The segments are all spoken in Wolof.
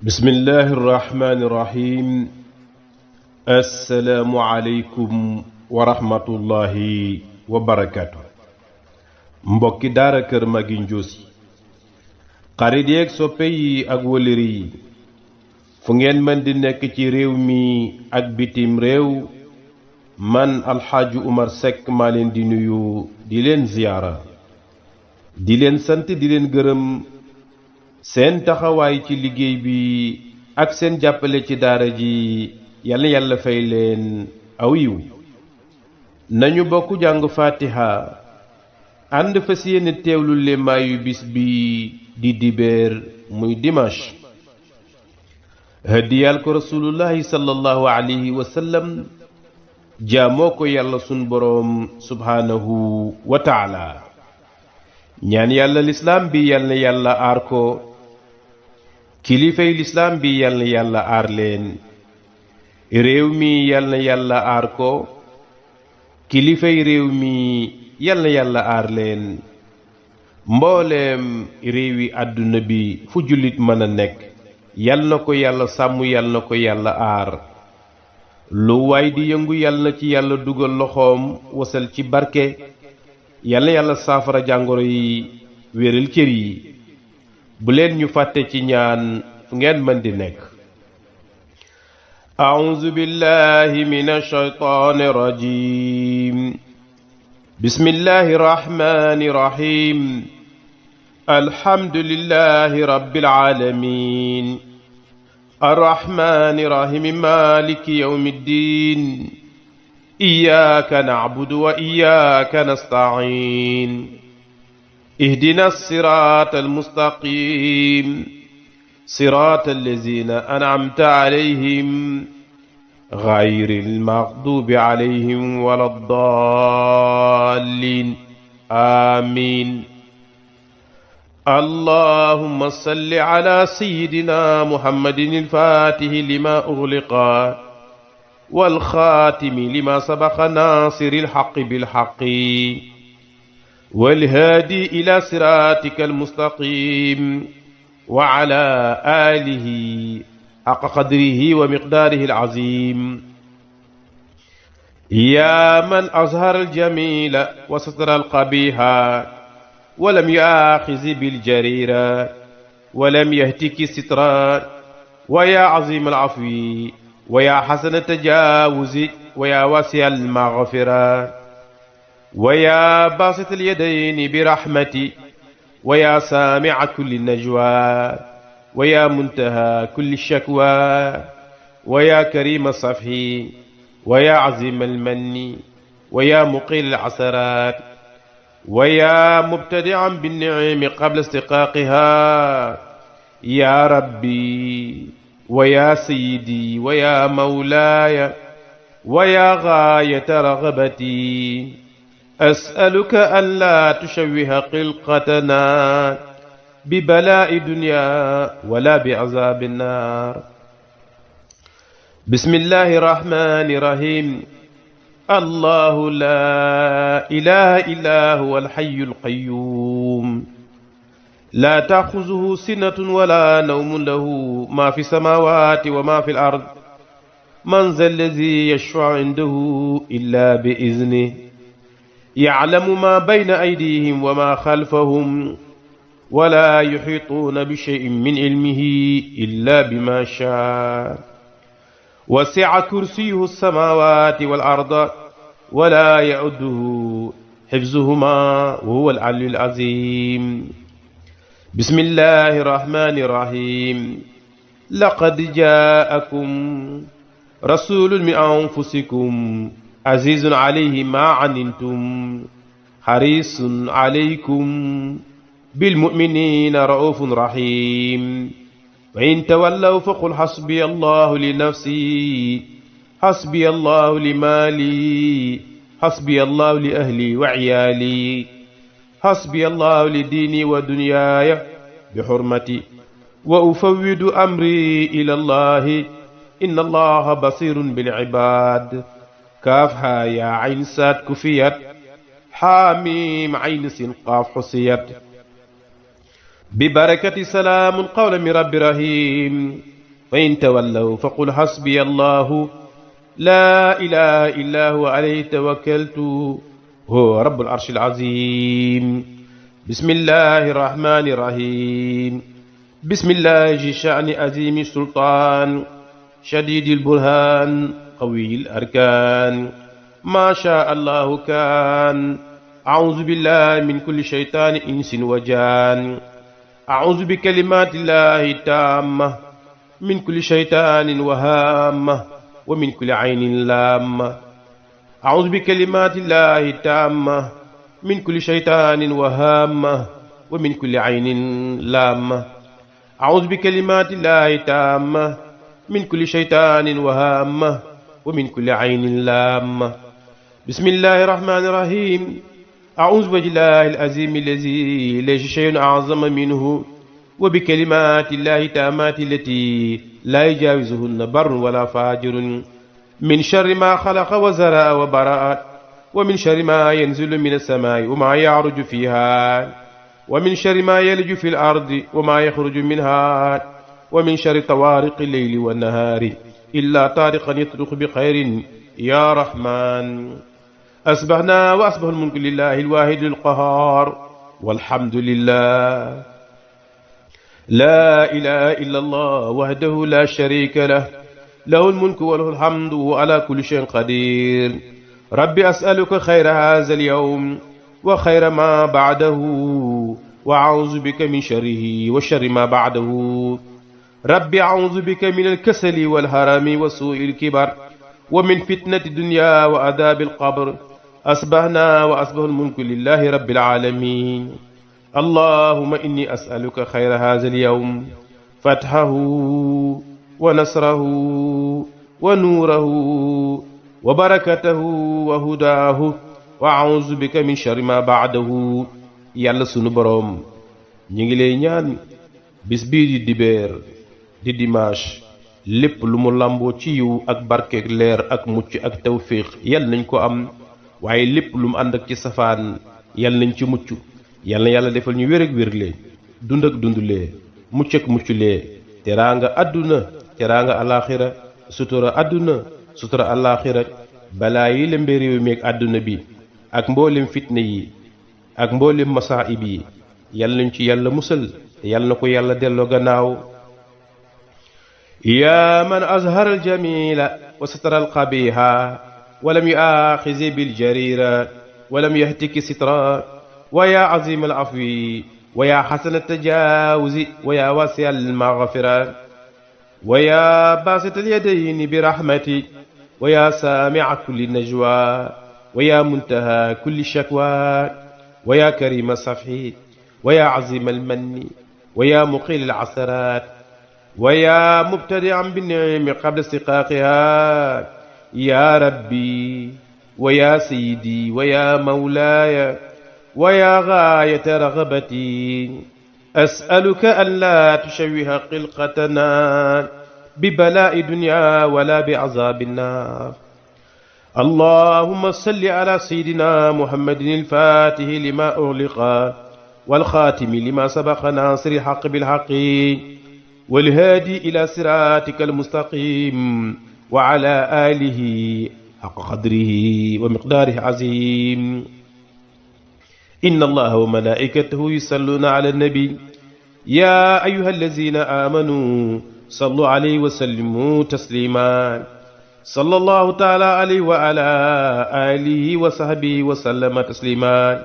bismillahi irrahmani irrahim assalaamu aleykum wa rahmatullahi wa barakaatu. mbokki daara kër Magui Ndiossi xarit yeeg soppe yi ak wëlëri yi fu ngeen mën di nekk ci réew mi ak bitim réew, man alxaaji Umar Seck maa leen di nuyu, di leen ziyaara, di leen sant, di leen gërëm seen taxawaay ci liggéey bi ak seen jàppale ci daara ji. yàlla yàlla fay leen aw yiw. nañu bokk jàng fatiha ànd fas yéene teewlu lemaayu bis bi di dibeer muy dimanche. hëddiyaal ko rasulullahi sallallahu alayhi wa sallam, jaamoo ko yàlla sun boroom subhaanahu wa taala. ñaan yàlla lislaam bi yàlla na yàlla aar ko, kilifay lislaam bi yàlla na yàlla aar leen, réew mi yàlla na yàlla aar ko, kilifay réew mi yàlla na yàlla aar leen, mbooleem réewi àdduna bi fu jullit mën a nekk yàlla na ko yàlla sàmm, yàlla na ko yàlla aar. lu waay di yëngu yàlla na ci yàlla dugal loxoom, wasal ci barke, yàlla na yàlla saafara jàngoro yi, wéral cër yi. bu leen ñu fàtte ci ñaan fu ngeen mën di nekk. a'uuzu billahi minash shaytaani rajiim. bismillahi rahmaani rahiim. alhamdulillahi rabbil aalamiin. arrahmaani rahiim. maaliki yawmi ddiin. iyyaaka na'budu wa iyyaaka nasta'iin. اهدنا الصراط المستقيم صراط الذين أنعمت عليهم غير المغضوب عليهم ولا الضالين آمين. اللهم صل على سيدنا محمد الفاتح لما أغلق والخاتم لما سبق ناصر الحق بالحق والهادي إلى صراطك المستقيم وعلى آله حق قدره ومقداره العظيم. يا من أظهر الجميل وستر القبيح ولم يآخذ بالجريرة ولم يهتك الستر، ويا عظيم العفو ويا حسن التجاوز ويا واسع المغفرة ويا باسط اليدين برحمتي ويا سامع كل النجوى ويا منتهى كل الشكوى ويا كريم الصفح ويا عظيم المن ويا مقيل العثرات ويا مبتدعا بالنعم قبل استقاقها، يا ربي ويا سيدي ويا مولاي ويا غاية رغبتي، أسألك أن لا تشوه خلقتنا ببلاء دنيا ولا بعذاب النار. بسم الله الرحمن الرحيم. الله لا إله إلا هو الحي القيوم لا تأخذه سنة ولا نوم، له ما في السماوات وما في الأرض. من ذا الذي يشفع عنده إلا بإذنه، يعلم ما بين أيديهم وما خلفهم ولا يحيطون بشيء من علمه إلا بما شاء. وسع كرسيه السماوات والأرض ولا يؤوده حفظهما وهو العلي العظيم. بسم الله الرحمن الرحيم. لقد جاءكم رسول من أنفسكم عزيز عليه ما عنتم حريص عليكم بالمؤمنين رؤوف رحيم. وإن تولوا فقل حسبي الله لنفسي، حسبي الله لمالي، حسبي الله لأهلي وعيالي، حسبي الله لديني ودنياي بحرمتي، وأفوض أمري إلى الله إن الله بصير بالعباد. كافها يا عين ساد كفيت، حاميم عين سين قاف حصيت. ببركة سلام قولا من رب رحيم فإن تولوا فقل حسبي الله لا إله إلا هو عليه توكلت هو رب العرش العظيم. بسم الله الرحمن الرحيم. بسم الله ذي الشأن عظيم السلطان شديد البرهان قوي الأركان ما شاء الله كان. أعوذ بالله من كل شيطان إنس وجان. أعوذ بكلمات الله التامة من كل شيطان وهامة ومن كل عين لامة. أعوذ بكلمات الله التامة من كل شيطان وهامة ومن كل عين لامة. أعوذ بكلمات الله التامة من كل شيطان وهامة ومن كل عين لامة. بسم الله الرحمن الرحيم. أعوذ بالله العظيم الذي ليس شيء أعظم منه وبكلمات الله التامات التي لا يجاوزهن بر ولا فاجر من شر ما خلق وزرع وبرأ ومن شر ما ينزل من السماء وما يعرج فيها ومن شر ما يلج في الأرض وما يخرج منها ومن شر طوارق الليل والنهار إلا طارقا يطرق بخير يا رحمن. أصبحنا وأصبح الملك لله الواحد القهار والحمد لله لا إله إلا الله وحده لا شريك له له الملك وله الحمد وعلى كل شيء قدير. ربي أسألك خير هذا اليوم وخير ما بعده وأعوذ بك من شره وشر ما بعده. ربي أعوذ بك من الكسل والهرم وسوء الكبر ومن فتنة الدنيا وعذاب القبر. أصبحنا وأصبح الملك لله رب العالمين. اللهم إني أسألك خير هذا اليوم فتحه ونصره ونوره وبركته وهداه وأعوذ بك من شر ما بعده. yàlla sunu boroom ñi ngi lay ñaan bis bii di dibeer di dimanche lépp lu mu làmboo ci yiw ak barkeek leer ak mucc ak tawfiix yal nañ ko am waaye lépp lu mu ànd ak ci safaan yal nañ ci mucc. yal na yàlla defal ñu wér ak wérlee dund ak dundulee mucc ak mucculee teraanga àdduna teraanga alaaxira sutura àdduna sutura alaaxira balaa yi lembe réew mi ak àdduna bi ak mboolem fitna yi ak mboolem masaa'ib yi yal nañ ci yàlla musal te yal na ko yàlla delloo gannaaw. yaa man azhara aljamila wa satara alqabiha walam yuaaxizi biljarira walam yahtiki sitra wa yaa azima alafwi wa yaa xasana altajawuzi wa yaa wasia almaghfira wa yaa basita alyadayni birahmati wa yaa saamica kulli najwa wa yaa muntaha kulli shakwa wa yaa karima safhi wa yaa azima almanni wa yaa muqil alcasarat wa yaa mubtadian binnicmi qabla istiqaaqiha yaa rabbi wa yaa sayyidi wa yaa mawlaaya wa yaa gaayata ragabati as'aluka an laa tushawwiha xilqatana bibalaa'i dunya wala bi'azaabi nnaar. allahumma salli ala sayyidina muhammadin al-faatihi lima ughliqa wal xaatimi lima sabaqa naasiri al-haqqi bil-haqqi wal haadi ila siraatika al-mustaqim wa ala aalihi haqqa qadrihi wa miqdaarihi al-aziim. inna allaha wa malaa'ikatahu yusalluuna ala an-nabi yaa ayyuha allaziina aamanuu sallu alayhi wa sallimu tasliiman. sallallahu taala alayhi wa ala alihi wa sahbihi wa sallama tasliman.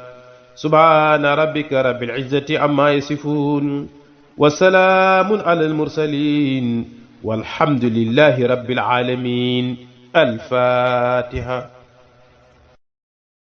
subhaana rabbika rabbil izzati amma yasifuun wa salaamun ala al-mursaliin walhamdulillahi rabbil aalamiin. al-faatiha.